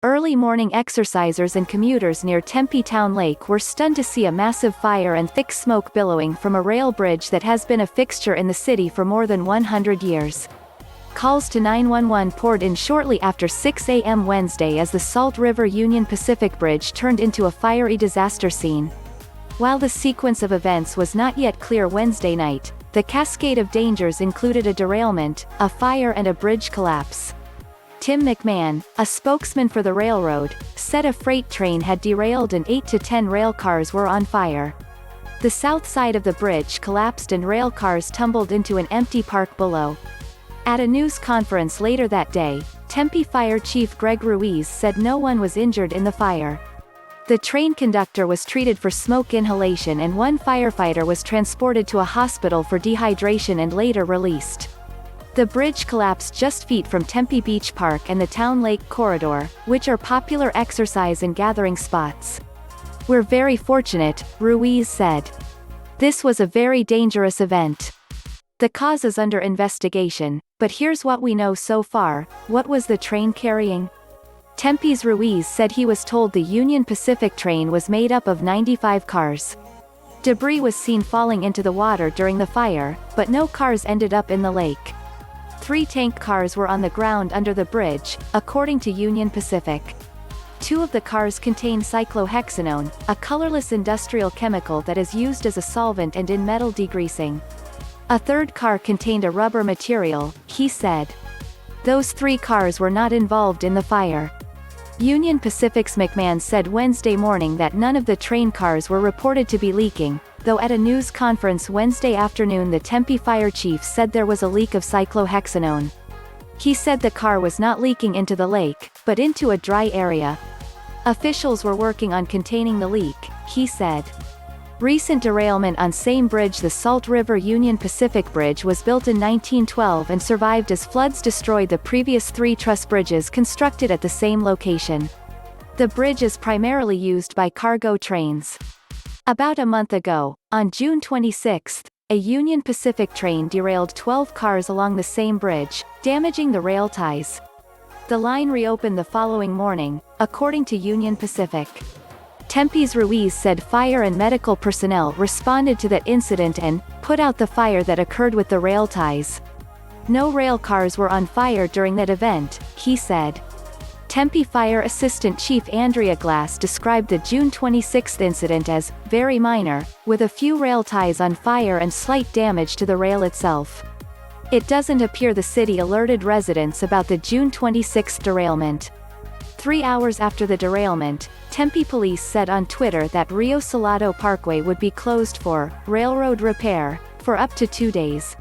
Early morning exercisers and commuters near Tempe Town Lake were stunned to see a massive fire and thick smoke billowing from a rail bridge that has been a fixture in the city for more than 100 years. Calls to 911 poured in shortly after 6 a.m. Wednesday as the Salt River Union Pacific Bridge turned into a fiery disaster scene. While the sequence of events was not yet clear Wednesday night, the cascade of dangers included a derailment, a fire and a bridge collapse. Tim McMahon, a spokesman for the railroad, said a freight train had derailed and 8 to 10 rail cars were on fire. The south side of the bridge collapsed and rail cars tumbled into an empty park below. At a news conference later that day, Tempe Fire Chief Greg Ruiz said no one was injured in the fire. The train conductor was treated for smoke inhalation and one firefighter was transported to a hospital for dehydration and later released. The bridge collapsed just feet from Tempe Beach Park and the Town Lake corridor, which are popular exercise and gathering spots. "We're very fortunate," Ruiz said. "This was a very dangerous event. The cause is under investigation, but here's what we know so far." What was the train carrying? Tempe's Ruiz said he was told the Union Pacific train was made up of 95 cars. Debris was seen falling into the water during the fire, but no cars ended up in the lake. 3 tank cars were on the ground under the bridge, according to Union Pacific. 2 of the cars contained cyclohexanone, a colorless industrial chemical that is used as a solvent and in metal degreasing. A 3rd car contained a rubber material, he said. Those 3 cars were not involved in the fire. Union Pacific's McMahon said Wednesday morning that none of the train cars were reported to be leaking, though at a news conference Wednesday afternoon the Tempe fire chief said there was a leak of cyclohexanone. He said the car was not leaking into the lake, but into a dry area. Officials were working on containing the leak, he said. Recent derailment on same bridge. The Salt River Union Pacific Bridge was built in 1912 and survived as floods destroyed the previous 3 truss bridges constructed at the same location. The bridge is primarily used by cargo trains. About a month ago, on June 26, a Union Pacific train derailed 12 cars along the same bridge, damaging the rail ties. The line reopened the following morning, according to Union Pacific. Tempe's Ruiz said fire and medical personnel responded to that incident and put out the fire that occurred with the rail ties. No rail cars were on fire during that event, he said. Tempe Fire Assistant Chief Andrea Glass described the June 26 incident as very minor, with a few rail ties on fire and slight damage to the rail itself. It doesn't appear the city alerted residents about the June 26 derailment. 3 hours after the derailment, Tempe police said on Twitter that Rio Salado Parkway would be closed for railroad repair for up to 2 days.